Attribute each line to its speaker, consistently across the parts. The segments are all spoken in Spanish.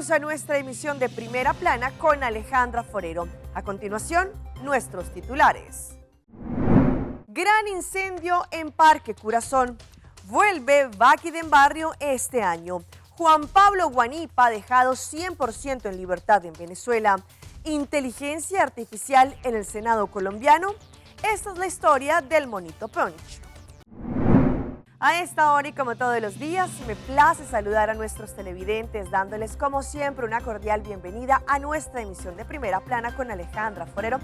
Speaker 1: Bienvenidos a nuestra emisión de Primera Plana con Alejandra Forero. A continuación, nuestros titulares. Gran incendio en Parque Curazón. Vuelve Baki Barrio este año. Juan Pablo Guanipa dejado 100% en libertad en Venezuela. Inteligencia artificial en el Senado colombiano. Esta es la historia del Monito Punch. A esta hora y como todos los días, me place saludar a nuestros televidentes, dándoles como siempre una cordial bienvenida a nuestra emisión de Primera Plana con Alejandra Forero.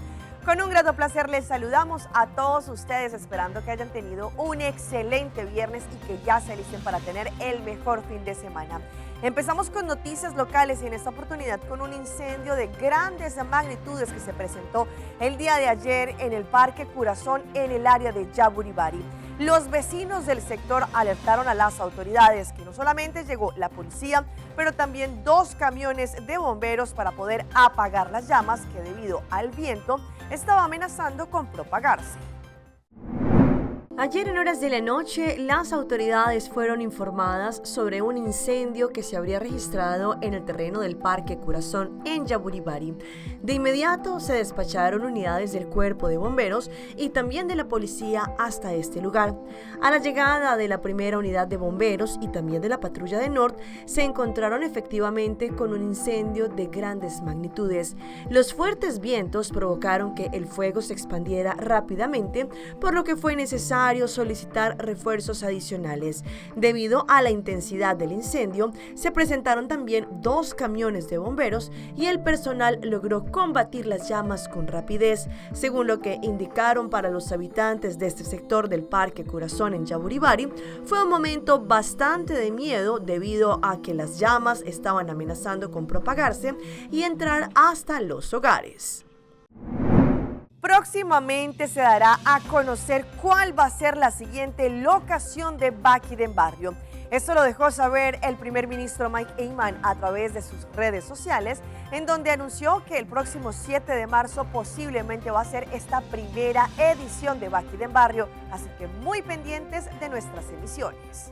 Speaker 1: Con un grato placer les saludamos a todos ustedes, esperando que hayan tenido un excelente viernes y que ya se alisten para tener el mejor fin de semana. Empezamos con noticias locales y en esta oportunidad con un incendio de grandes magnitudes que se presentó el día de ayer en el Parque Curazón en el área de Yaburibari. Los vecinos del sector alertaron a las autoridades que no solamente llegó la policía, pero también 2 camiones de bomberos para poder apagar las llamas que debido al viento estaba amenazando con propagarse. Ayer en horas de la noche, las autoridades fueron informadas sobre un incendio que se habría registrado en el terreno del Parque Curazón en Yaburibari. De inmediato se despacharon unidades del Cuerpo de Bomberos y también de la policía hasta este lugar. A la llegada de la primera unidad de bomberos y también de la patrulla de Norte, se encontraron efectivamente con un incendio de grandes magnitudes. Los fuertes vientos provocaron que el fuego se expandiera rápidamente, por lo que fue necesario solicitar refuerzos adicionales. Debido a la intensidad del incendio, se presentaron también 2 camiones de bomberos y el personal logró combatir las llamas con rapidez, según lo que indicaron para los habitantes de este sector del Parque Curazón en Yaburibari. Fue un momento bastante de miedo debido a que las llamas estaban amenazando con propagarse y entrar hasta los hogares. Próximamente se dará a conocer cuál va a ser la siguiente locación de Baki Barrio. Esto lo dejó saber el primer ministro Mike Eyman a través de sus redes sociales, en donde anunció que el próximo 7 de marzo posiblemente va a ser esta primera edición de Baki Barrio, así que muy pendientes de nuestras emisiones.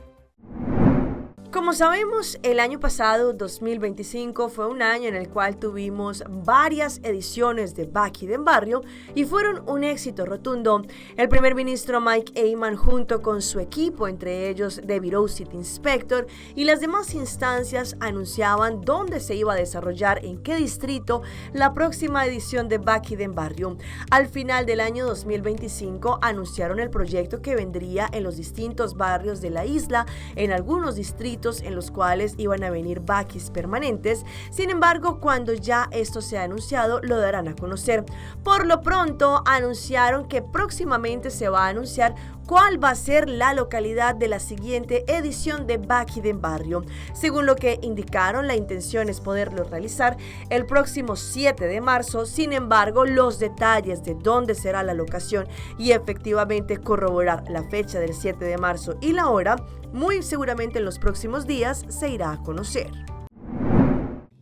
Speaker 1: Como sabemos, el año pasado, 2025, fue un año en el cual tuvimos varias ediciones de Baki Barrio y fueron un éxito rotundo. El primer ministro Mike Eyman, junto con su equipo, entre ellos The Bureau City Inspector y las demás instancias, anunciaban dónde se iba a desarrollar, en qué distrito, la próxima edición de Baki Barrio. Al final del año 2025, anunciaron el proyecto que vendría en los distintos barrios de la isla, en algunos distritos en los cuales iban a venir Bakis permanentes. Sin embargo, cuando ya esto se ha anunciado, lo darán a conocer. Por lo pronto, anunciaron que próximamente se va a anunciar cuál va a ser la localidad de la siguiente edición de Baki Barrio. Según lo que indicaron, la intención es poderlo realizar el próximo 7 de marzo. Sin embargo, los detalles de dónde será la locación y efectivamente corroborar la fecha del 7 de marzo y la hora, muy seguramente en los próximos días se irá a conocer.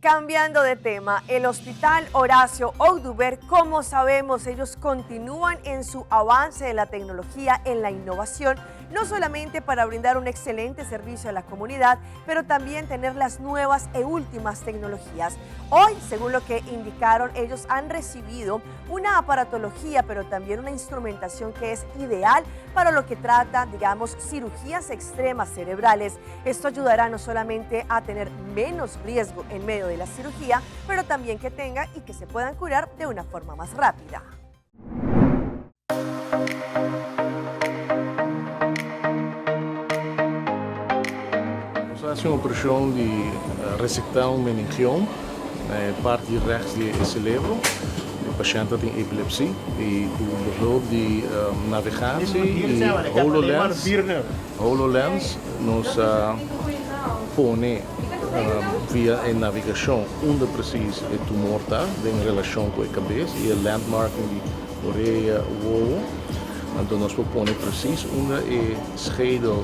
Speaker 1: Cambiando de tema, el Hospital Horacio Oduber, como sabemos, ellos continúan en su avance de la tecnología, en la innovación, no solamente para brindar un excelente servicio a la comunidad, pero también tener las nuevas e últimas tecnologías. Hoy, según lo que indicaron, ellos han recibido una aparatología, pero también una instrumentación que es ideal para lo que trata, digamos, cirugías extremas cerebrales. Esto ayudará no solamente a tener menos riesgo en medio de la cirugía, pero también que tenga y que se puedan curar de una forma más rápida.
Speaker 2: Een operatie die resectaal meningiom, parte rechts die cerebro. De patiënt tem epilepsie e com behulp die navigatie e HoloLens nos pone via a navegação onde precisa o tumor está em relação com a cabeça e a landmarking die orelha, o ojo. Então nós propõe preciso onde é schedel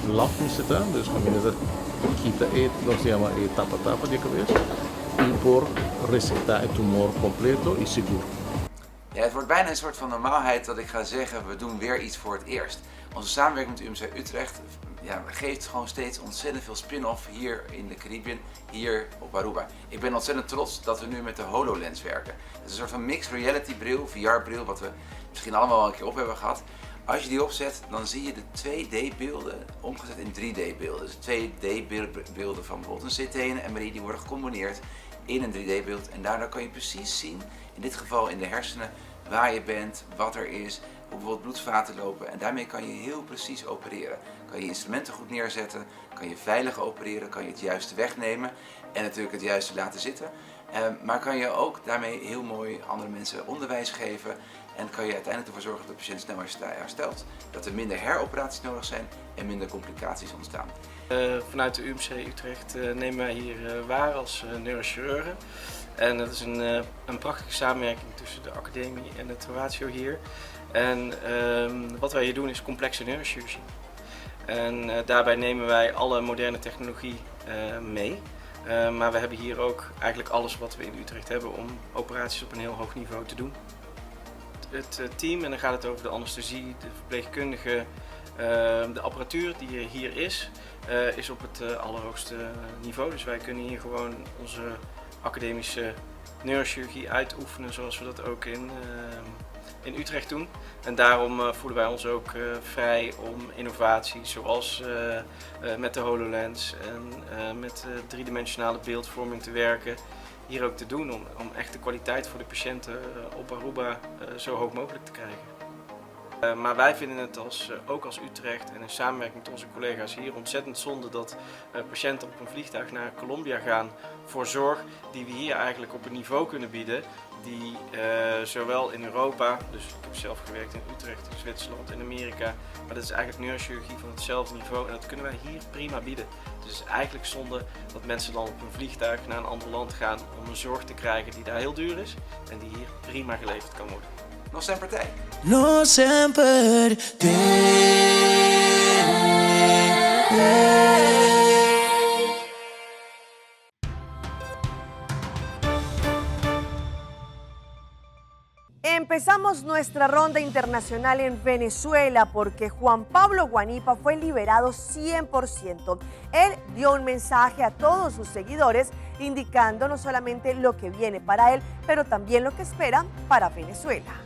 Speaker 2: lappen zitten, dus a quita nós chama tapa de cabeça e por resectar o tumor completo e seguro.
Speaker 3: Ja, het wordt bijna een soort van normaalheid dat ik ga zeggen, we doen weer iets voor het eerst. Onze samenwerking met UMC Utrecht geeft gewoon steeds ontzettend veel spin-off hier in de Caribbean, hier op Aruba. Ik ben ontzettend trots dat we nu met de HoloLens werken. Het is een soort van mixed reality bril, VR-bril, wat we misschien allemaal wel een keer op hebben gehad. Als je die opzet, dan zie je de 2D-beelden omgezet in 3D-beelden. Dus 2D-beelden van bijvoorbeeld een CT en een MRI, die worden gecombineerd in een 3D-beeld. En daardoor kan je precies zien, in dit geval in de hersenen, waar je bent, wat er is, hoe bijvoorbeeld bloedvaten lopen. En daarmee kan je heel precies opereren. Kan je instrumenten goed neerzetten, kan je veilig opereren, kan je het juiste wegnemen en natuurlijk het juiste laten zitten. Maar kan je ook daarmee heel mooi andere mensen onderwijs geven en kan je uiteindelijk ervoor zorgen dat de patiënt sneller herstelt. Dat er minder heroperaties nodig zijn en minder complicaties ontstaan.
Speaker 4: Vanuit de UMC Utrecht nemen wij hier waar als neurochirurgen. En dat is een prachtige samenwerking tussen de academie en het Trovatio hier. En wat wij hier doen is complexe neurochirurgie. En daarbij nemen wij alle moderne technologie mee. Maar we hebben hier ook eigenlijk alles wat we in Utrecht hebben om operaties op een heel hoog niveau te doen. Het team, en dan gaat het over de anesthesie, de verpleegkundige, de apparatuur die hier is op het allerhoogste niveau. Dus wij kunnen hier gewoon onze academische neurochirurgie uitoefenen zoals we dat ook in Utrecht doen. En daarom voelen wij ons ook vrij om innovaties zoals met de HoloLens en met driedimensionale beeldvorming te werken. Hier ook te doen om echt de kwaliteit voor de patiënten op Aruba zo hoog mogelijk te krijgen. Maar wij vinden het ook als Utrecht en in samenwerking met onze collega's hier ontzettend zonde dat patiënten op een vliegtuig naar Colombia gaan voor zorg die we hier eigenlijk op een niveau kunnen bieden die zowel in Europa, dus ik heb zelf gewerkt in Utrecht, in Zwitserland, in Amerika, maar dat is eigenlijk neurochirurgie van hetzelfde niveau en dat kunnen wij hier prima bieden. Dus het is eigenlijk zonde dat mensen dan op een vliegtuig naar een ander land gaan om een zorg te krijgen die daar heel duur is en die hier prima geleverd kan worden.
Speaker 3: Nog zijn partij.
Speaker 5: No semper
Speaker 1: Empezamos nuestra ronda internacional en Venezuela porque Juan Pablo Guanipa fue liberado 100%. Él dio un mensaje a todos sus seguidores indicando no solamente lo que viene para él, pero también lo que espera para Venezuela.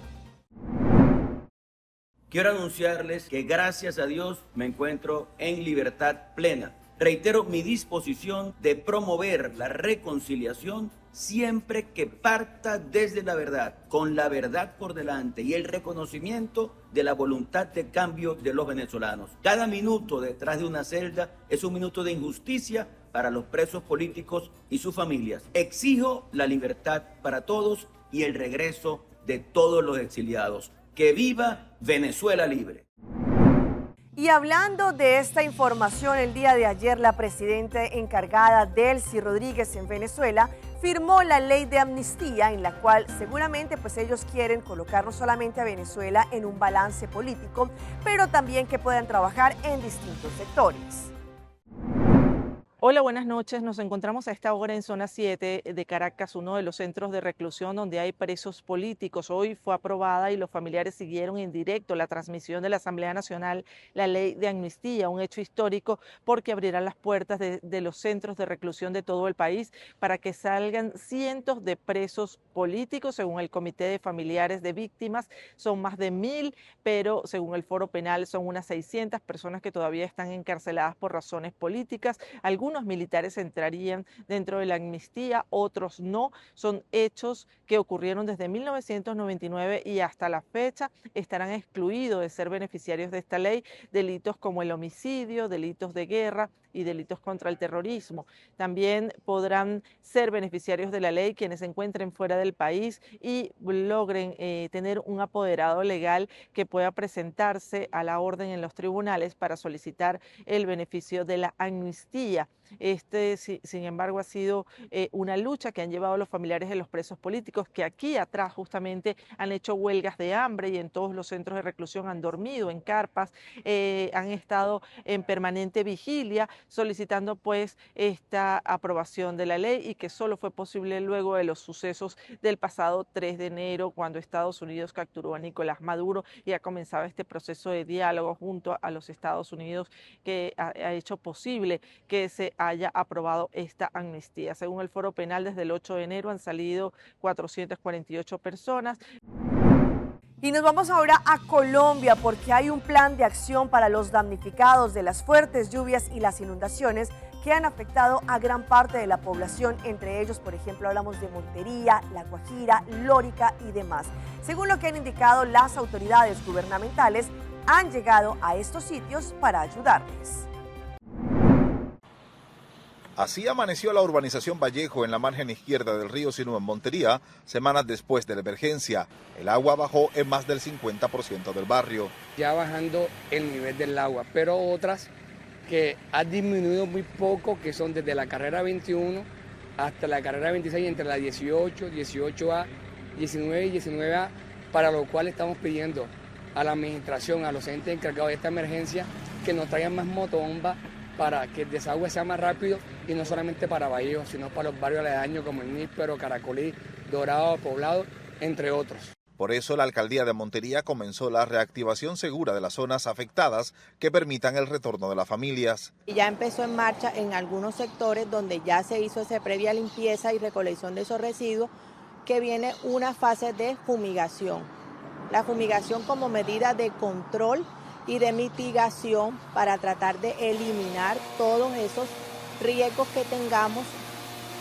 Speaker 6: Quiero anunciarles que gracias a Dios me encuentro en libertad plena. Reitero mi disposición de promover la reconciliación siempre que parta desde la verdad, con la verdad por delante y el reconocimiento de la voluntad de cambio de los venezolanos. Cada minuto detrás de una celda es un minuto de injusticia para los presos políticos y sus familias. Exijo la libertad para todos y el regreso de todos los exiliados. ¡Que viva Venezuela libre!
Speaker 1: Y hablando de esta información, el día de ayer la presidenta encargada, Delcy Rodríguez, en Venezuela, firmó la ley de amnistía en la cual seguramente pues ellos quieren colocar no solamente a Venezuela en un balance político, pero también que puedan trabajar en distintos sectores.
Speaker 7: Hola, buenas noches. Nos encontramos a esta hora en Zona 7 de Caracas, uno de los centros de reclusión donde hay presos políticos. Hoy fue aprobada y los familiares siguieron en directo la transmisión de la Asamblea Nacional, la ley de amnistía, un hecho histórico porque abrirá las puertas de los centros de reclusión de todo el país para que salgan cientos de presos políticos. Según el Comité de Familiares de Víctimas, son más de 1000, pero según el Foro Penal son unas 600 personas que todavía están encarceladas por razones políticas. Algunos militares entrarían dentro de la amnistía, otros no. Son hechos que ocurrieron desde 1999 y hasta la fecha estarán excluidos de ser beneficiarios de esta ley delitos como el homicidio, delitos de guerra y delitos contra el terrorismo. También podrán ser beneficiarios de la ley quienes se encuentren fuera del país y logren tener un apoderado legal que pueda presentarse a la orden en los tribunales para solicitar el beneficio de la amnistía. Sin embargo, ha sido una lucha que han llevado los familiares de los presos políticos, que aquí atrás justamente han hecho huelgas de hambre y en todos los centros de reclusión han dormido en carpas, han estado en permanente vigilia solicitando pues esta aprobación de la ley, y que solo fue posible luego de los sucesos del pasado 3 de enero, cuando Estados Unidos capturó a Nicolás Maduro y ha comenzado este proceso de diálogo junto a los Estados Unidos, que ha hecho posible que se haya aprobado esta amnistía. Según el Foro Penal, desde el 8 de enero han salido 448 personas.
Speaker 1: Y nos vamos ahora a Colombia, porque hay un plan de acción para los damnificados de las fuertes lluvias y las inundaciones que han afectado a gran parte de la población. Entre ellos, por ejemplo, hablamos de Montería, La Guajira, Lórica y demás. Según lo que han indicado las autoridades gubernamentales, han llegado a estos sitios para ayudarles.
Speaker 8: Así amaneció la urbanización Vallejo en la margen izquierda del río Sinú en Montería, semanas después de la emergencia. El agua bajó en más del 50% del barrio.
Speaker 9: Ya bajando el nivel del agua, pero otras que ha disminuido muy poco, que son desde la carrera 21 hasta la carrera 26, entre la 18, 18A, 19 y 19A, para lo cual estamos pidiendo a la administración, a los entes encargados de esta emergencia, que nos traigan más motobombas para que el desagüe sea más rápido, y no solamente para Vallejo, sino para los barrios aledaños como el Níspero, Caracolí, Dorado, Poblado, entre otros.
Speaker 8: Por eso la alcaldía de Montería comenzó la reactivación segura de las zonas afectadas que permitan el retorno de las familias.
Speaker 10: Ya empezó en marcha en algunos sectores donde ya se hizo esa previa limpieza y recolección de esos residuos, que viene una fase de fumigación. La fumigación como medida de control y de mitigación para tratar de eliminar todos esos riesgos que tengamos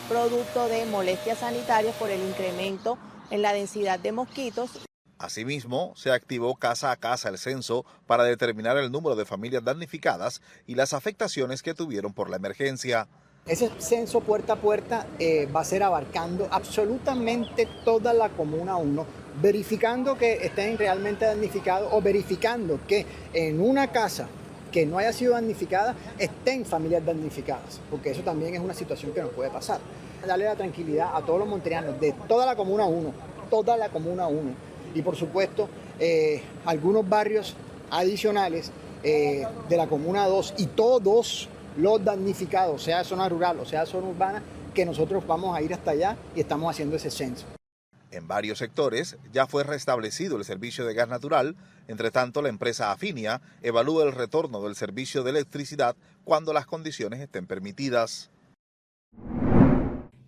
Speaker 10: producto de molestias sanitarias por el incremento en la densidad de mosquitos.
Speaker 8: Asimismo, se activó casa a casa el censo para determinar el número de familias damnificadas y las afectaciones que tuvieron por la emergencia.
Speaker 11: Ese censo puerta a puerta va a ser abarcando absolutamente toda la Comuna 1, verificando que estén realmente damnificados o verificando que en una casa que no haya sido damnificada estén familias damnificadas, porque eso también es una situación que nos puede pasar. Darle la tranquilidad a todos los monterianos de toda la Comuna 1, y por supuesto algunos barrios adicionales de la Comuna 2 y todos los damnificados, sea zona rural o sea zona urbana, que nosotros vamos a ir hasta allá y estamos haciendo ese censo.
Speaker 8: En varios sectores ya fue restablecido el servicio de gas natural. Entre tanto, la empresa Afinia evalúa el retorno del servicio de electricidad cuando las condiciones estén permitidas.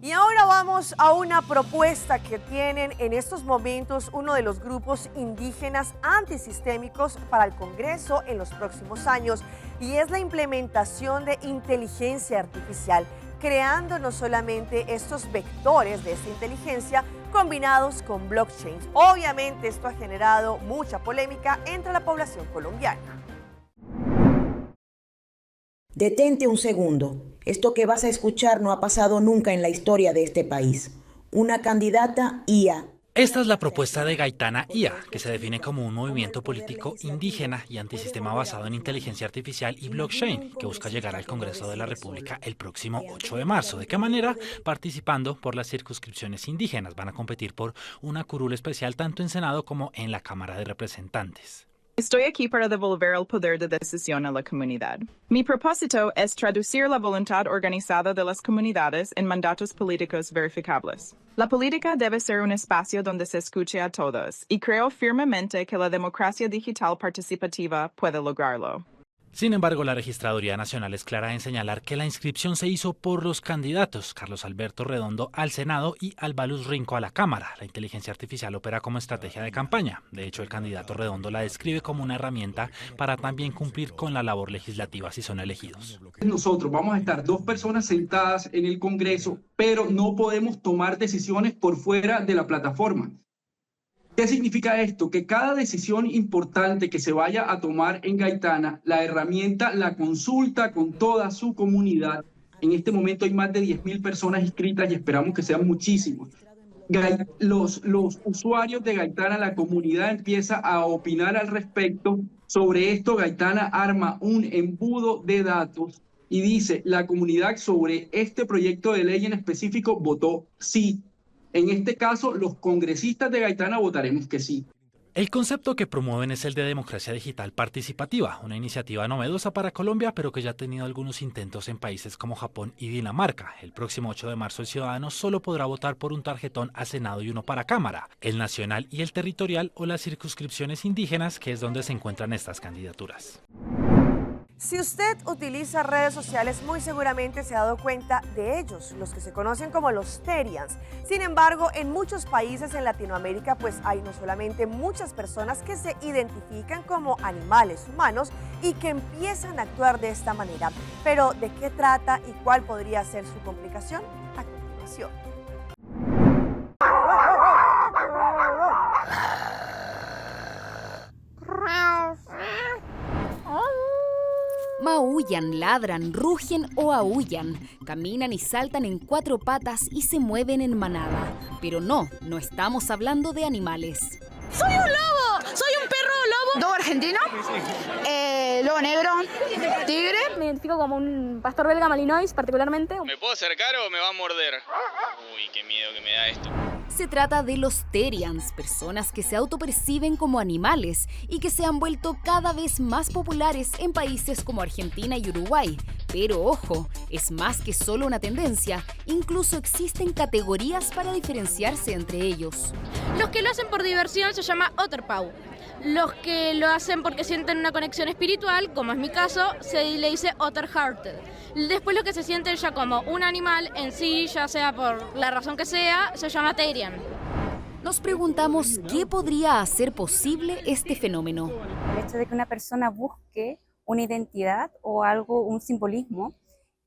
Speaker 1: Y ahora vamos a una propuesta que tienen en estos momentos uno de los grupos indígenas antisistémicos para el Congreso en los próximos años, y es la implementación de inteligencia artificial, creando no solamente estos vectores de esta inteligencia combinados con blockchain. Obviamente esto ha generado mucha polémica entre la población colombiana.
Speaker 12: Detente un segundo. Esto que vas a escuchar no ha pasado nunca en la historia de este país. Una candidata IA.
Speaker 13: Esta es la propuesta de Gaitana IA, que se define como un movimiento político indígena y antisistema basado en inteligencia artificial y blockchain, que busca llegar al Congreso de la República el próximo 8 de marzo. ¿De qué manera? Participando por las circunscripciones indígenas. Van a competir por una curul especial tanto en Senado como en la Cámara de Representantes.
Speaker 14: Estoy aquí para devolver el poder de decisión a la comunidad. Mi propósito es traducir la voluntad organizada de las comunidades en mandatos políticos verificables. La política debe ser un espacio donde se escuche a todos, y creo firmemente que la democracia digital participativa puede lograrlo.
Speaker 13: Sin embargo, la Registraduría Nacional es clara en señalar que la inscripción se hizo por los candidatos Carlos Alberto Redondo al Senado y Albaluz Rinco a la Cámara. La inteligencia artificial opera como estrategia de campaña. De hecho, el candidato Redondo la describe como una herramienta para también cumplir con la labor legislativa si son elegidos.
Speaker 15: Nosotros vamos a estar 2 personas sentadas en el Congreso, pero no podemos tomar decisiones por fuera de la plataforma. ¿Qué significa esto? Que cada decisión importante que se vaya a tomar en Gaitana, la herramienta la consulta con toda su comunidad. En este momento hay más de 10.000 personas inscritas y esperamos que sean muchísimos. Los usuarios de Gaitana, la comunidad empieza a opinar al respecto. Sobre esto, Gaitana arma un embudo de datos y dice, la comunidad sobre este proyecto de ley en específico votó sí. En este caso, los congresistas de Gaitana votaremos que sí.
Speaker 13: El concepto que promueven es el de democracia digital participativa, una iniciativa novedosa para Colombia, pero que ya ha tenido algunos intentos en países como Japón y Dinamarca. El próximo 8 de marzo el ciudadano solo podrá votar por un tarjetón a Senado y uno para Cámara, el nacional y el territorial o las circunscripciones indígenas, que es donde se encuentran estas candidaturas.
Speaker 1: Si usted utiliza redes sociales, muy seguramente se ha dado cuenta de ellos, los que se conocen como los Terians. Sin embargo, en muchos países en Latinoamérica, pues hay no solamente muchas personas que se identifican como animales humanos y que empiezan a actuar de esta manera. Pero, ¿de qué trata y cuál podría ser su complicación? A continuación.
Speaker 16: Maullan, ladran, rugen o aúllan, caminan y saltan en 4 patas y se mueven en manada. Pero no estamos hablando de animales.
Speaker 17: ¡Soy un lobo! ¡Soy un perro lobo! ¿Lobo argentino? ¿Lobo negro? ¿Tigre?
Speaker 18: Me identifico como un pastor belga malinois, particularmente.
Speaker 19: ¿Me puedo acercar o me va a morder? Uy, qué miedo que me da esto.
Speaker 16: Se trata de los Terians, personas que se autoperciben como animales y que se han vuelto cada vez más populares en países como Argentina y Uruguay. Pero ojo, es más que solo una tendencia, incluso existen categorías para diferenciarse entre ellos.
Speaker 18: Los que lo hacen por diversión se llama Otterpau. Los que lo hacen porque sienten una conexión espiritual, como es mi caso, se le dice Otterhearted. Después lo que se sienten ya como un animal en sí, ya sea por la razón que sea, se llama Terian.
Speaker 16: Nos preguntamos qué podría hacer posible este fenómeno.
Speaker 20: El hecho de que una persona busque una identidad o algo, un simbolismo,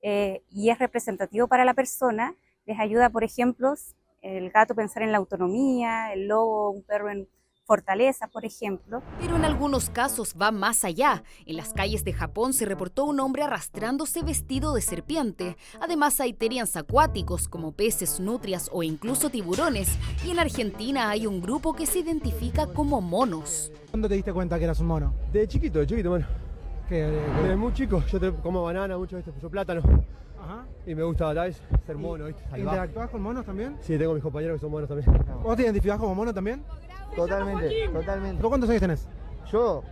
Speaker 20: y es representativo para la persona, les ayuda, por ejemplo, el gato pensar en la autonomía, el lobo, un perro en fortaleza, por ejemplo.
Speaker 16: Pero en algunos casos va más allá. En las calles de Japón se reportó un hombre arrastrándose vestido de serpiente. Además hay terians acuáticos como peces, nutrias o incluso tiburones. Y en Argentina hay un grupo que se identifica como monos.
Speaker 21: ¿Cuándo te diste cuenta que eras un mono?
Speaker 22: De chiquito, bueno.
Speaker 21: ¿Qué?
Speaker 22: De muy chico, yo como banana, mucho yo plátano.
Speaker 21: Ajá.
Speaker 22: Y me gusta, ¿sabes? Ser mono, ¿viste?
Speaker 21: ¿Interactúas con monos también?
Speaker 22: Sí, tengo mis compañeros que son monos también.
Speaker 21: ¿Vos te identificás como mono también?
Speaker 22: Totalmente.
Speaker 21: ¿Tú cuántos años tenés?
Speaker 22: Yo,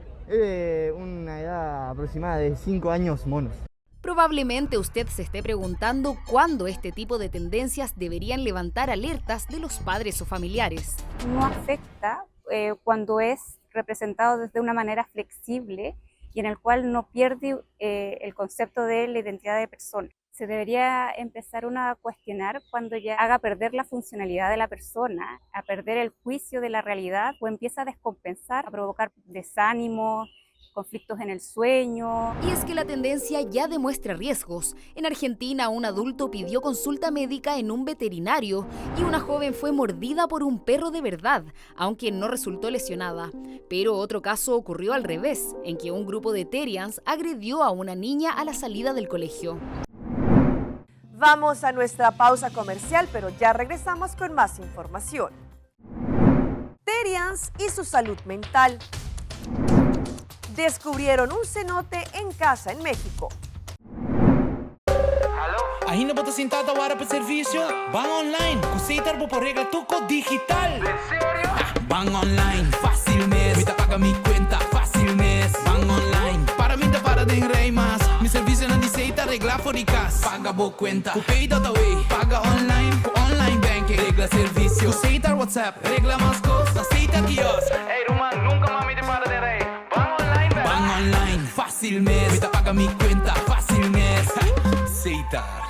Speaker 22: una edad aproximada de 5 años monos.
Speaker 16: Probablemente usted se esté preguntando cuándo este tipo de tendencias deberían levantar alertas de los padres o familiares.
Speaker 20: No afecta cuando es representado desde una manera flexible y en el cual no pierde el concepto de la identidad de persona. Se debería empezar uno a cuestionar cuando ya haga perder la funcionalidad de la persona, a perder el juicio de la realidad o empieza a descompensar, a provocar desánimo, conflictos en el sueño.
Speaker 16: Y es que la tendencia ya demuestra riesgos. En Argentina, un adulto pidió consulta médica en un veterinario y una joven fue mordida por un perro de verdad, aunque no resultó lesionada. Pero otro caso ocurrió al revés, en que un grupo de Terians agredió a una niña a la salida del colegio.
Speaker 1: Vamos a nuestra pausa comercial, pero ya regresamos con más información. Terians y su salud mental. Descubrieron un cenote en casa en México.
Speaker 5: Ainda bota sentado agora para serviço. Van online, conceita por regla tuco digital. ¿En serio? Van online, fácil mes. Ahorita paga mi cuenta, fácil mes. Van online, para mí te para de rei mas. Mi serviço não aceita regla fóricas. Paga boa cuenta, o pay data way. Paga online banking. Regla serviço, aceita WhatsApp. Regla mais cosas, aceita kiosco. Ei, Roman, nunca mami te para de rei. Van online, fácil mes. Ahorita paga mi cuenta, fácil mes. Aceitar.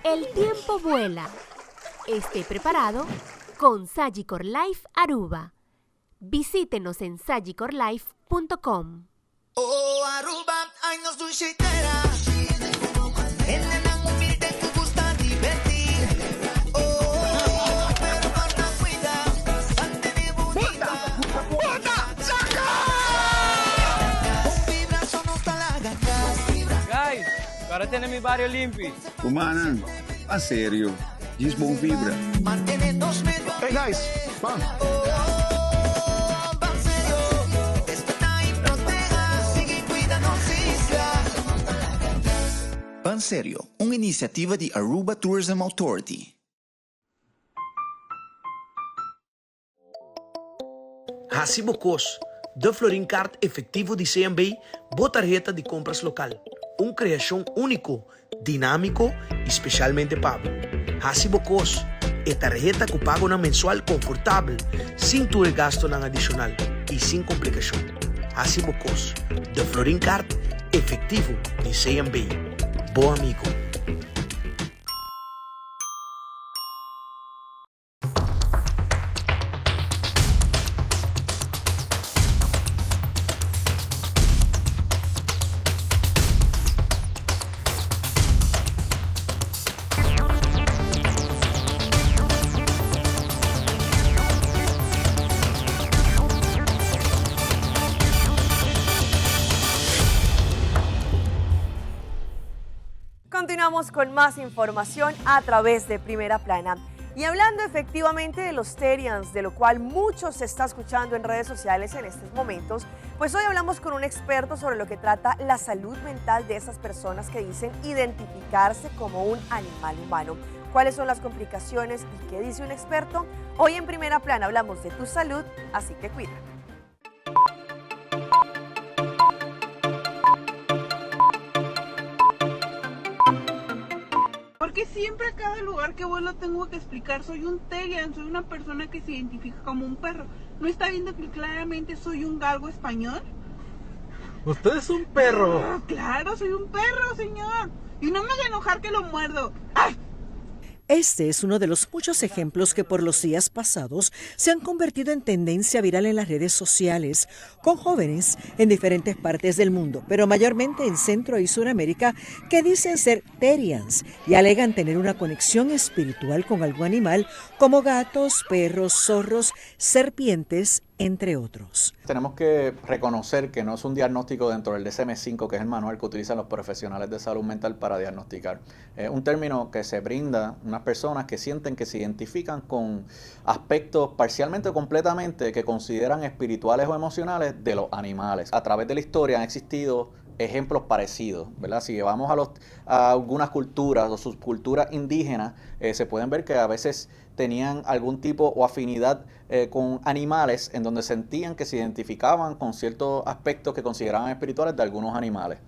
Speaker 23: El tiempo vuela. Esté preparado con Sagicor Life Aruba. Visítenos en sagicorlife.com.
Speaker 5: Oh, Aruba, años dulceitera. En la humilde que gusta divertir. Oh, pero guarda cuidado. Mantén bonita. ¡Puta! ¡Saca! Con vibra sonó hasta la gata.
Speaker 4: Guys, agora tem mi barrio limpi.
Speaker 24: Humana, a sério. Diz bom vibra.
Speaker 5: Mantén 2 metros.
Speaker 24: Hey guys,
Speaker 2: Banserio, uma iniciativa de Aruba Tourism Authority.
Speaker 3: Recibo COS, de Florin Card efetivo de CMB, boa tarjeta de compras local. Uma criação único, dinâmico e especialmente pago. Recibo COS, é tarjeta que pago na mensual confortável, sem ter gasto na adicional e sem complicação. Recibo COS, de Florin Card efetivo de CMB. Bom amigo.
Speaker 1: Continuamos con más información a través de Primera Plana. Y hablando efectivamente de los Terians, de lo cual mucho se está escuchando en redes sociales en estos momentos, pues hoy hablamos con un experto sobre lo que trata la salud mental de esas personas que dicen identificarse como un animal humano. ¿Cuáles son las complicaciones y qué dice un experto? Hoy en Primera Plana hablamos de tu salud, así que cuida.
Speaker 6: Porque siempre a cada lugar que voy lo tengo que explicar, soy un Terian, soy una persona que se identifica como un perro. ¿No está viendo que claramente soy un galgo español?
Speaker 21: Usted es un perro.
Speaker 6: Oh, claro, soy un perro, señor. Y no me haga enojar que lo muerdo. ¡Ay!
Speaker 24: Este es uno de los muchos ejemplos que por los días pasados se han convertido en tendencia viral en las redes sociales, con jóvenes en diferentes partes del mundo, pero mayormente en Centro y Suramérica, que dicen ser Terians y alegan tener una conexión espiritual con algún animal como gatos, perros, zorros, serpientes, entre otros.
Speaker 25: Tenemos que reconocer que no es un diagnóstico dentro del DSM-5, que es el manual que utilizan los profesionales de salud mental para diagnosticar. Es un término que se brinda a unas personas que sienten que se identifican con aspectos parcialmente o completamente que consideran espirituales o emocionales de los animales. A través de la historia han existido ejemplos parecidos, ¿verdad? Si vamos a algunas culturas o subculturas indígenas, se pueden ver que a veces tenían algún tipo o afinidad con animales en donde sentían que se identificaban con ciertos aspectos que consideraban espirituales de algunos animales.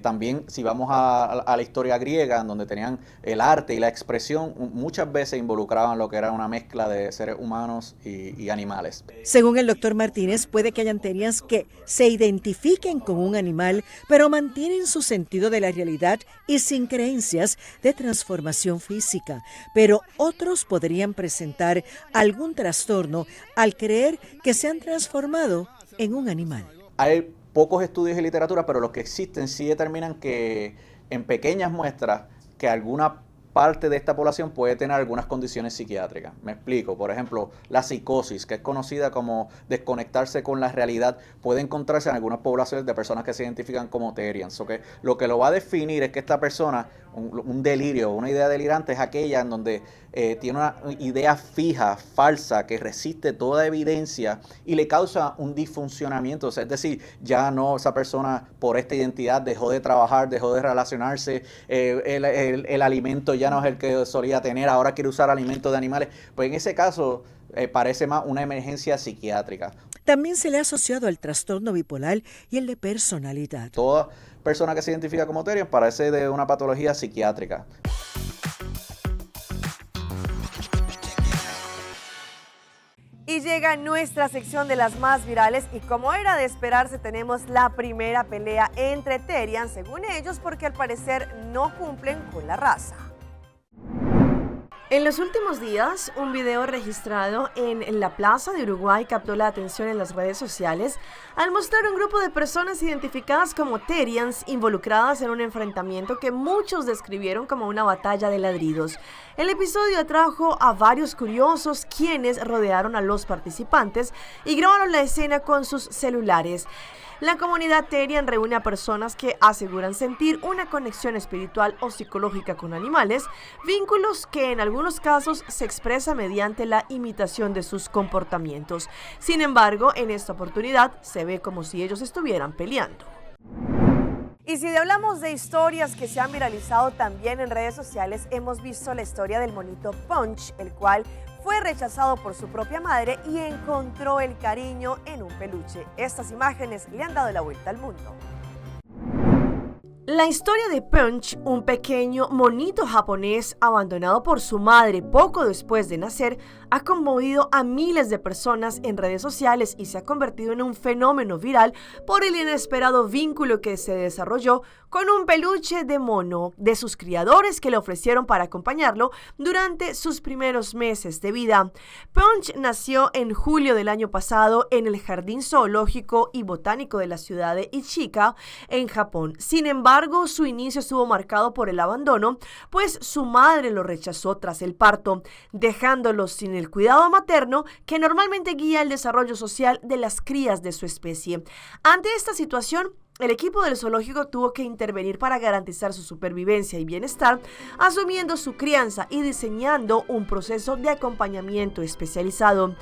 Speaker 25: También si vamos a la historia griega, en donde tenían el arte y la expresión, muchas veces involucraban lo que era una mezcla de seres humanos y animales.
Speaker 24: Según el doctor Martínez, puede que hayan Terians que se identifiquen con un animal, pero mantienen su sentido de la realidad y sin creencias de transformación física. Pero otros podrían presentar algún trastorno al creer que se han transformado en un animal.
Speaker 25: Hay pocos estudios y literatura, pero los que existen sí determinan que en pequeñas muestras que alguna parte de esta población puede tener algunas condiciones psiquiátricas. Me explico. Por ejemplo, la psicosis, que es conocida como desconectarse con la realidad, puede encontrarse en algunas poblaciones de personas que se identifican como Terians. ¿Okay? Lo que lo va a definir es que esta persona, un delirio, una idea delirante, es aquella en donde tiene una idea fija, falsa, que resiste toda evidencia y le causa un disfuncionamiento. O sea, es decir, ya no, esa persona por esta identidad dejó de trabajar, dejó de relacionarse, el alimento ya no es el que solía tener, ahora quiere usar alimentos de animales. Pues en ese caso parece más una emergencia psiquiátrica.
Speaker 24: También se le ha asociado al trastorno bipolar y el de personalidad.
Speaker 25: Toda persona que se identifica como Terian parece de una patología psiquiátrica.
Speaker 1: Y llega nuestra sección de las más virales y como era de esperarse tenemos la primera pelea entre Terians, según ellos, porque al parecer no cumplen con la raza.
Speaker 26: En los últimos días, un video registrado en la Plaza de Uruguay captó la atención en las redes sociales al mostrar un grupo de personas identificadas como Terians involucradas en un enfrentamiento que muchos describieron como una batalla de ladridos. El episodio atrajo a varios curiosos quienes rodearon a los participantes y grabaron la escena con sus celulares. La comunidad Terian reúne a personas que aseguran sentir una conexión espiritual o psicológica con animales, vínculos que en algunos algunos casos se expresa mediante la imitación de sus comportamientos. Sin embargo, en esta oportunidad se ve como si ellos estuvieran peleando.
Speaker 1: Y si hablamos de historias que se han viralizado también en redes sociales, hemos visto la historia del monito Punch, el cual fue rechazado por su propia madre y encontró el cariño en un peluche. Estas imágenes le han dado la vuelta al mundo.
Speaker 26: La historia de Punch, un pequeño monito japonés abandonado por su madre poco después de nacer, ha conmovido a miles de personas en redes sociales y se ha convertido en un fenómeno viral por el inesperado vínculo que se desarrolló con un peluche de mono de sus criadores que le ofrecieron para acompañarlo durante sus primeros meses de vida. Punch nació en julio del año pasado en el Jardín Zoológico y Botánico de la ciudad de Ichika, en Japón. Sin embargo, su inicio estuvo marcado por el abandono, pues su madre lo rechazó tras el parto, dejándolo sin el cuidado materno que normalmente guía el desarrollo social de las crías de su especie. Ante esta situación, el equipo del zoológico tuvo que intervenir para garantizar su supervivencia y bienestar, asumiendo su crianza y diseñando un proceso de acompañamiento especializado,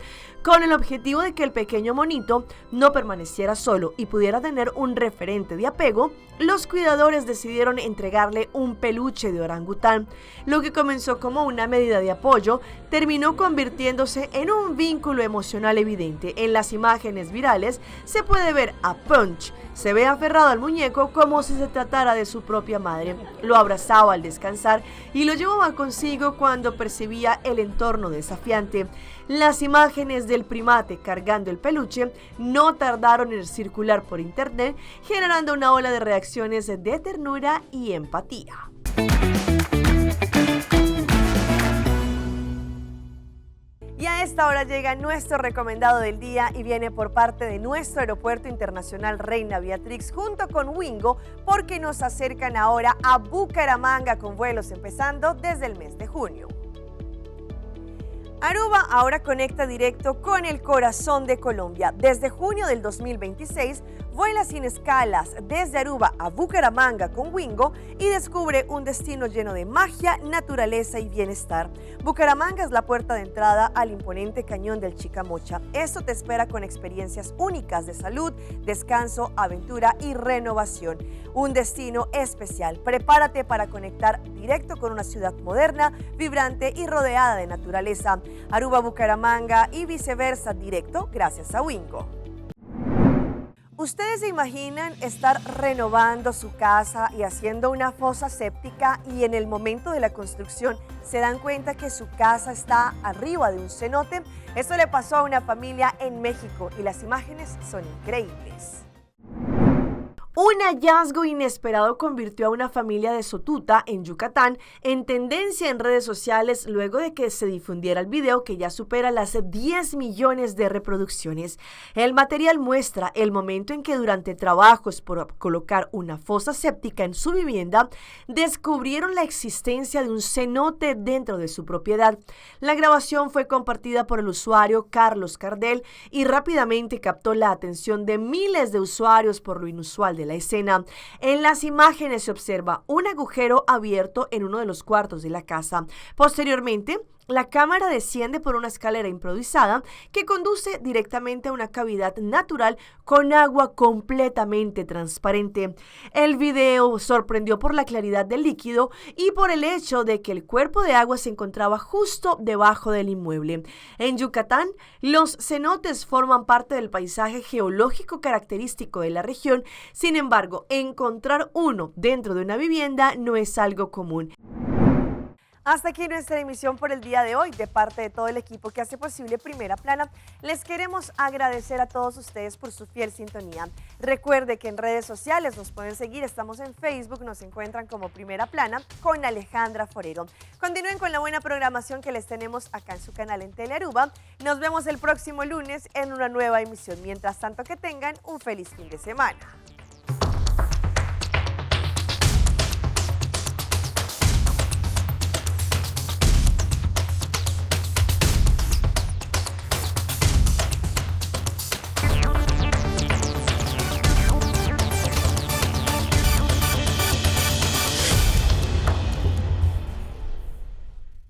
Speaker 26: con el objetivo de que el pequeño monito no permaneciera solo y pudiera tener un referente de apego. Los cuidadores decidieron entregarle un peluche de orangután. Lo que comenzó como una medida de apoyo terminó convirtiéndose en un vínculo emocional evidente. En las imágenes virales se puede ver a Punch. Se ve aferrado al muñeco como si se tratara de su propia madre. Lo abrazaba al descansar y lo llevaba consigo cuando percibía el entorno desafiante. Las imágenes del primate cargando el peluche no tardaron en circular por internet, generando una ola de reacciones de ternura y empatía.
Speaker 1: Y a esta hora llega nuestro recomendado del día y viene por parte de nuestro Aeropuerto Internacional Reina Beatrix junto con Wingo, porque nos acercan ahora a Bucaramanga con vuelos empezando desde el mes de junio. Aruba ahora conecta directo con el corazón de Colombia. Desde junio del 2026, vuela sin escalas desde Aruba a Bucaramanga con Wingo y descubre un destino lleno de magia, naturaleza y bienestar. Bucaramanga es la puerta de entrada al imponente cañón del Chicamocha. Esto te espera con experiencias únicas de salud, descanso, aventura y renovación. Un destino especial. Prepárate para conectar directo con una ciudad moderna, vibrante y rodeada de naturaleza. Aruba, Bucaramanga y viceversa directo gracias a Wingo. ¿Ustedes se imaginan estar renovando su casa y haciendo una fosa séptica y en el momento de la construcción se dan cuenta que su casa está arriba de un cenote? Eso le pasó a una familia en México y las imágenes son increíbles.
Speaker 26: Un hallazgo inesperado convirtió a una familia de Sotuta, en Yucatán, en tendencia en redes sociales luego de que se difundiera el video que ya supera las 10 millones de reproducciones. El material muestra el momento en que durante trabajos por colocar una fosa séptica en su vivienda, descubrieron la existencia de un cenote dentro de su propiedad. La grabación fue compartida por el usuario Carlos Cardel y rápidamente captó la atención de miles de usuarios por lo inusual de la escena. En las imágenes se observa un agujero abierto en uno de los cuartos de la casa. Posteriormente, la cámara desciende por una escalera improvisada que conduce directamente a una cavidad natural con agua completamente transparente. El video sorprendió por la claridad del líquido y por el hecho de que el cuerpo de agua se encontraba justo debajo del inmueble. En Yucatán, los cenotes forman parte del paisaje geológico característico de la región. Sin embargo, encontrar uno dentro de una vivienda no es algo común.
Speaker 1: Hasta aquí nuestra emisión por el día de hoy. De parte de todo el equipo que hace posible Primera Plana, les queremos agradecer a todos ustedes por su fiel sintonía. Recuerde que en redes sociales nos pueden seguir, estamos en Facebook, nos encuentran como Primera Plana con Alejandra Forero. Continúen con la buena programación que les tenemos acá en su canal en Telearuba. Nos vemos el próximo lunes en una nueva emisión. Mientras tanto, que tengan un feliz fin de semana.